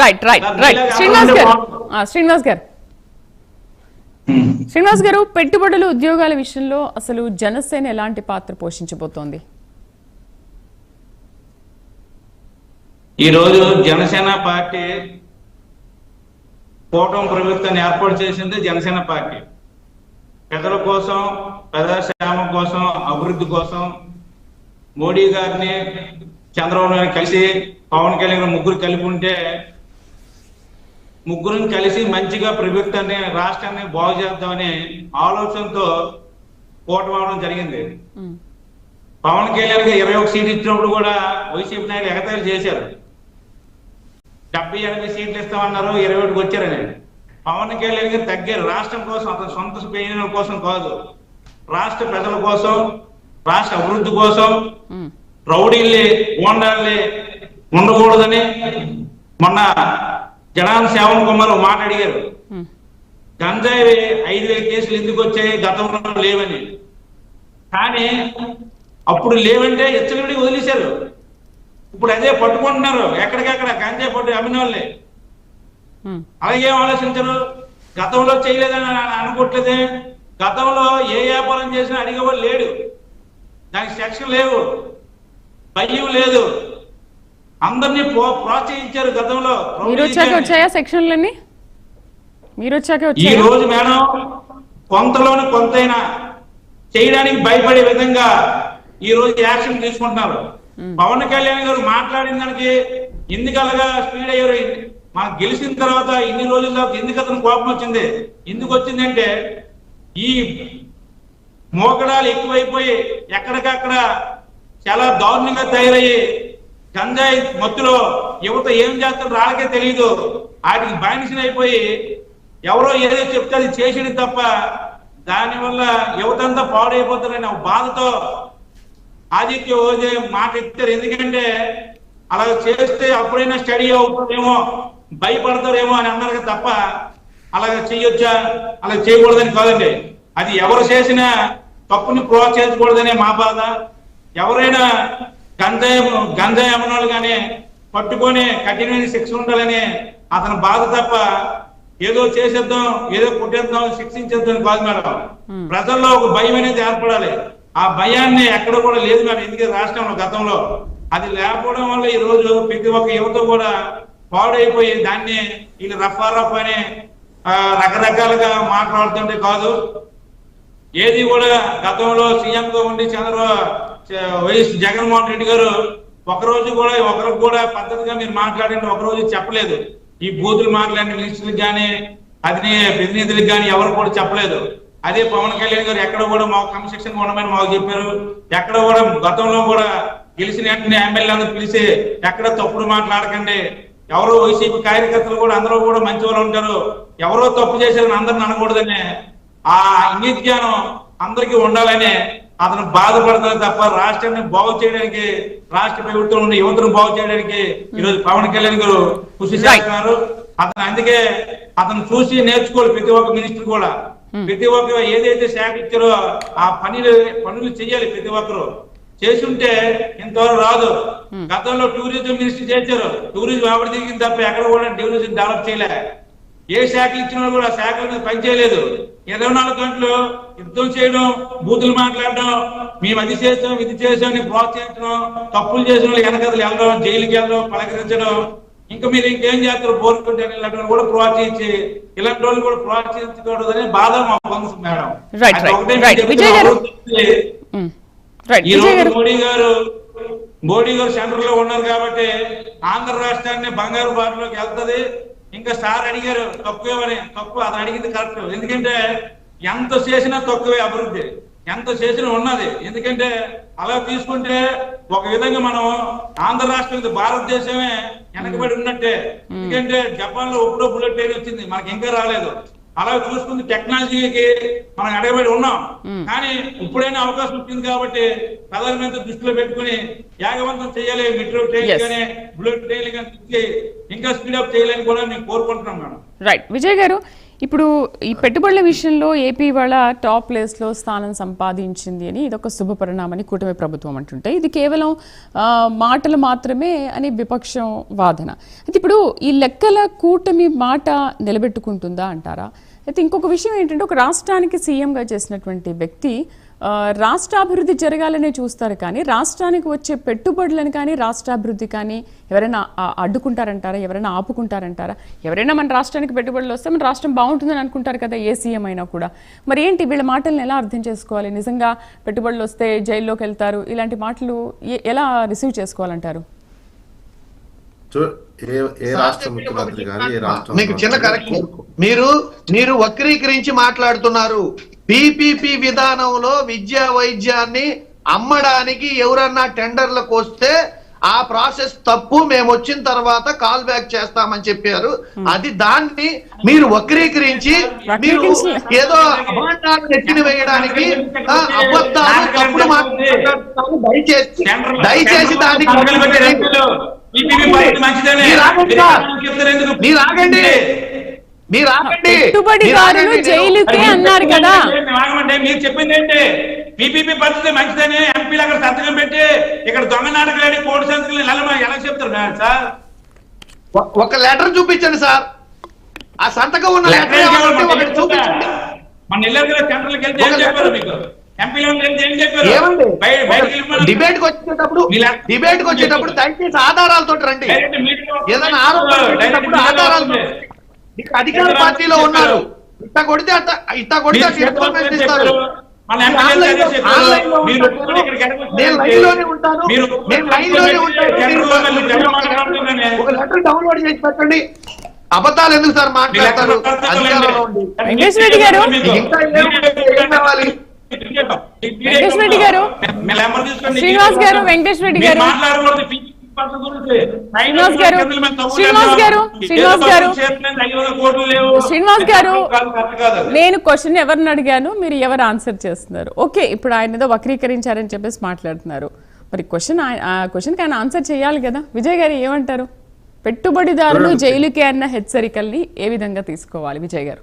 Right right right Srinivas గారు పెట్టుబడులు ఉద్యోగాల విషయంలో అసలు జనసేన ఎలాంటి పాత్ర పోషించబోతోంది? ఈ రోజు జనసేన పార్టీ కూటమి ప్రభుత్వాన్ని ఏర్పాటు చేసింది జనసేన పార్టీ. ప్రజల కోసం, ప్రజాక్షేమం కోసం, అభివృద్ధి కోసం మోడీ గారిని, చంద్రబాబు నాయుడు కలిసి, పవన్ కళ్యాణ్ ముగ్గురు కలిపి ఉంటే ముగ్గురిని కలిసి మంచిగా ప్రభుత్వాన్ని, రాష్ట్రాన్ని బాగు చేద్దామనే ఆలోచనతో కూటమి అవడం జరిగింది. పవన్ కళ్యాణ్ 21 సీట్లు ఇచ్చినప్పుడు కూడా వైసీపీ నాయకులు ఎగతాళి చేశారు. 70-80 సీట్లు ఇస్తామన్నారు, 21కి వచ్చారని. పవన్ కళ్యాణ్ గారు తగ్గారు. రాష్ట్రం కోసం, అతని సొంత ప్రయోజనం కోసం కాదు, రాష్ట్ర ప్రజల కోసం, రాష్ట్ర అభివృద్ధి కోసం, రౌడీల్ని, గోండాల్ని ఉండకూడదని మొన్న జనాల శ్యామల్ కుమార్ మాట అడిగారు. గంజాయి 5,000 కేసులు ఎందుకు వచ్చాయి, గతంలో లేవని. కానీ అప్పుడు లేవంటే ఎచ్చలవిడి వదిలేశారు. ఇప్పుడు అదే పట్టుకుంటున్నారు, ఎక్కడికెక్కడ గంజాయి పట్టు అమ్మిన వాళ్ళే. అలాగే ఆలోచించరు. గతంలో చేయలేదని అనుకోవట్లేదే. గతంలో ఏ వ్యాపారం చేసినా అడిగేవాళ్ళు లేడు, దానికి సెక్షన్ లేవు, భయం లేదు, అందరినీ ప్రోత్సహించారు. గతంలో వచ్చాయా సెక్షన్లన్నీ? మీరు వచ్చాక ఈ రోజు మేడం కొంతలోని కొంతైనా చేయడానికి భయపడే విధంగా ఈ రోజు యాక్షన్ తీసుకుంటున్నారు. పవన్ కళ్యాణ్ గారు మాట్లాడిన దానికి ఎందుకలగా స్పీడ్ అయ్యారు. మనకు గెలిచిన తర్వాత ఇన్ని రోజుల తర్వాత ఎందుకు అతను కోపం వచ్చింది? ఎందుకు వచ్చిందంటే ఈ మోకడాలు ఎక్కువైపోయి ఎక్కడికక్కడ చాలా దారుణంగా తయారయ్యి గంజాయి మత్తులో యువత ఏం చేస్తారో వాళ్ళకే తెలియదు. వాటికి బానిసనైపోయి ఎవరో ఏదో చెప్తే అది చేసేది తప్ప దానివల్ల యువత అంతా పాడైపోతారని బాధతో ఆదిత్య ఓజే మాట ఇచ్చారు. ఎందుకంటే అలా చేస్తే అప్పుడైనా స్టడీ అవుతుందేమో, భయపడతారేమో అని అన్నారు తప్ప అలాగ చేయొచ్చా, అలా చేయకూడదని కాదండి. అది ఎవరు చేసినా తప్పుని ప్రోత్సహించకూడదనే మా బాధ. ఎవరైనా గంజాయి అమ్మనోళ్ళు కానీ పట్టుకొని కఠినమైన శిక్ష ఉండాలని అతని బాధ తప్ప ఏదో చేసేద్దాం, ఏదో కొట్టేద్దాం, శిక్షించేద్దాం కాదు మేడం. ప్రజల్లో ఒక భయం అనేది ఏర్పడాలి. ఆ భయాన్ని ఎక్కడ కూడా లేదు మేడం. ఎందుకంటే రాష్ట్రంలో గతంలో అది లేకపోవడం వల్ల ఈ రోజు ప్రతి ఒక్క యువత కూడా పాడైపోయి దాన్ని వీళ్ళు రఫ్ అని రకరకాలుగా మాట్లాడుతుంటే కాదు. ఏది కూడా గతంలో సీఎంగా ఉండి వైఎస్ జగన్మోహన్ రెడ్డి గారు ఒకరోజు కూడా ఒకరికి కూడా పద్ధతిగా మీరు మాట్లాడండి ఒకరోజు చెప్పలేదు. ఈ బూతులు మాట్లాడిన మినిస్టర్లకు కానీ ప్రతినిధులకు కానీ ఎవరు కూడా చెప్పలేదు. అదే పవన్ కళ్యాణ్ గారు ఎక్కడ కూడా మాకు క్రమశిక్షణగా ఉండమని మాకు చెప్పారు. ఎక్కడ కూడా గతంలో కూడా గెలిచిన వెంటనే ఎమ్మెల్యేలను పిలిచి ఎక్కడ తప్పుడు మాట్లాడకండి, ఎవరో వైసీపీ కార్యకర్తలు కూడా అందరూ కూడా మంచి వాళ్ళు ఉంటారు, ఎవరో తప్పు చేశారని అందరిని అనకూడదని ఆ ఇంగిత జ్ఞానం అందరికీ ఉండాలని అతను బాధపడతారు తప్ప రాష్ట్రాన్ని బాగు చేయడానికి, రాష్ట్ర ప్రభుత్వం ఉన్న యువతను బాగు చేయడానికి ఈరోజు పవన్ కళ్యాణ్ గారు కృషి చేస్తున్నారు. అందుకే అతను చూసి నేర్చుకోవాలి ప్రతి ఒక్క మినిస్టర్ కూడా. ప్రతి ఒక్క ఏదైతే శాఖ ఇచ్చారో ఆ పనులు చెయ్యాలి. ప్రతి ఒక్కరు చేసుంటే ఇంతవరకు రాదు. గతంలో టూరిజం మినిస్టర్ చేశారు, టూరిజం ఎవరు దిగింది తప్ప ఎక్కడ కూడా టూరిజం డెవలప్ చేయలే. ఏ శాఖలు ఇచ్చినా కూడా ఆ శాఖల మీద పనిచేయలేదు. 24 గంటలు యుద్ధం చేయడం, బూతులు మాట్లాడడం, మేము అది చేసాం ఇది చేసాం అని ప్రోత్సహించడం, తప్పులు చేసిన వాళ్ళు వెనకలు వెళ్ళడం, జైలుకి వెళ్ళడం, పలకరించడం, ఇంకా మీరు ఇంకేం చేస్తారు బోర్కుంటే ఇలాంటి కూడా ప్రోత్సహించి ఇలాంటి వాళ్ళు కూడా ప్రోత్సహించకూడదని బాధ మా పంక్స్ మేడం. ఈ రోజు మోడీ గారు సెంటర్ లో ఉన్నారు కాబట్టి ఆంధ్ర రాష్ట్రాన్ని బంగారు బాటలోకి వెళ్తుంది. ఇంకా సార్ అడిగారు తక్కువేమని, తక్కువ అతను అడిగింది కరెక్ట్. ఎందుకంటే ఎంత చేసినా తక్కువే అభివృద్ధి, ఎంత చేసినా ఉన్నది. ఎందుకంటే అలా తీసుకుంటే ఒక విధంగా మనం ఆంధ్ర రాష్ట్రం భారతదేశమే వెనకబడి ఉన్నట్టే. ఎందుకంటే జపాన్ లో ఎప్పుడో బుల్లెట్ ట్రైన్ వచ్చింది, మనకి ఇంకా రాలేదు. అలా చూసుకుంది టెక్నాలజీకి మనం ఎడబడి ఉన్నాం. కానీ ఇప్పుడైనా అవకాశం వచ్చింది కాబట్టి ప్రధానమంత్రి దృష్టిలో పెట్టుకుని యాగవంతం చేయాలి. మెట్రో ట్రైన్ కానీ బుల్లెట్ ట్రైన్ కానీ ఇంకా స్పీడప్ చేయాలని కూడా మేము కోరుకుంటున్నాం మేడం. రైట్ విజయ్ గారు, ఇప్పుడు ఈ పెట్టుబడుల విషయంలో ఏపీ వాళ్ళ టాప్ ప్లేస్లో స్థానం సంపాదించింది అని ఇదొక శుభ పరిణామని కూటమి ప్రభుత్వం అంటుంటే ఇది కేవలం మాటలు మాత్రమే అని విపక్షం వాదన. అయితే ఇప్పుడు ఈ లెక్కల కూటమి మాట నిలబెట్టుకుంటుందా అంటారా? అయితే ఇంకొక విషయం ఏంటంటే ఒక రాష్ట్రానికి సీఎంగా చేసినటువంటి వ్యక్తి రాష్ట్రాభివృద్ధి జరగాలనే చూస్తారు, కానీ రాష్ట్రానికి వచ్చే పెట్టుబడులను కానీ రాష్ట్రాభివృద్ధి కానీ ఎవరైనా అడ్డుకుంటారంటారా? ఎవరైనా ఆపుకుంటారంటారా? ఎవరైనా మన రాష్ట్రానికి పెట్టుబడులు వస్తే మన రాష్ట్రం బాగుంటుందని అనుకుంటారు కదా, ఏ సీఎం అయినా కూడా. మరి ఏంటి వీళ్ళ మాటలను ఎలా అర్థం చేసుకోవాలి? నిజంగా పెట్టుబడులు వస్తే జైల్లోకి వెళ్తారు, ఇలాంటి మాటలు ఎలా రిసీవ్ చేసుకోవాలంటారు? మీకు చిన్న కరెక్ట్, మీరు వక్రీకరించి మాట్లాడుతున్నారు. పీపీపీ విధానంలో విద్యా వైద్యాన్ని అమ్మడానికి ఎవరన్నా టెండర్లకు వస్తే ఆ ప్రాసెస్ తప్పు, మేము వచ్చిన తర్వాత కాల్ బ్యాక్ చేస్తామని చెప్పారు. అది దాన్ని మీరు వక్రీకరించి మీరు ఏదో అభాండాలు ఎత్తిన వేయడానికి అబద్ధాలు తప్పుడు మాట్లాడుతున్నారు. దయచేసి దానికి పెట్టుబడిదారులు జైలుకే అన్నారు కదా. మీరు చెప్పింది ఏంటి? పీపీపీ పద్ధతి మంచిదని ఎంపీలు అక్కడ సంతకం పెట్టి ఇక్కడ దొంగ నాటకాలు కోడి సంతకాలు ఎలా చెప్తారు సార్? ఒక లెటర్ చూపించండి సార్, ఆ సంతకం ఉన్న లెటర్ చూపించండి. మన నెల్లూరు జిల్లా సెంట్రల్కి వెళ్తే ఏం చెప్పారు మీకు? డిబేట్ కి వచ్చేటప్పుడు దయచేసి ఆధారాలతో రండి. ఏదైనా ఆరోపణ ఆధారాలతో. అధికార పార్టీలో ఉన్నారు, ఇట్లా కొడితే ఇట్లా కొడితే ఇస్తారు. నేను లైవ్ లోనే ఉంటాను, ఒక లెటర్ డౌన్లోడ్ చేసి పెట్టండి. అబద్ధాలు ఎందుకు సార్ మాట్లాడతారు? అధికారంలో ఉండి వెంకటేష్ రెడ్డి గారు, వెంకటేష్ రెడ్డి గారు, శ్రీనివాస్ గారు, వెంకటేష్ రెడ్డి గారు, శ్రీనివాస్ గారు, శ్రీనివాస్ గారు, శ్రీనివాస్ గారు, శ్రీనివాస్ గారు, నేను క్వశ్చన్ ఎవరిని అడిగాను, మీరు ఎవరు ఆన్సర్ చేస్తున్నారు? ఓకే, ఇప్పుడు ఆయన ఏదో వక్రీకరించారని చెప్పేసి మాట్లాడుతున్నారు. మరి క్వశ్చన్కి ఆయన ఆన్సర్ చేయాలి కదా. విజయ్ గారు ఏమంటారు? పెట్టుబడిదారులు జైలుకే అన్న హెచ్చరికల్ని ఏ విధంగా తీసుకోవాలి విజయ్ గారు?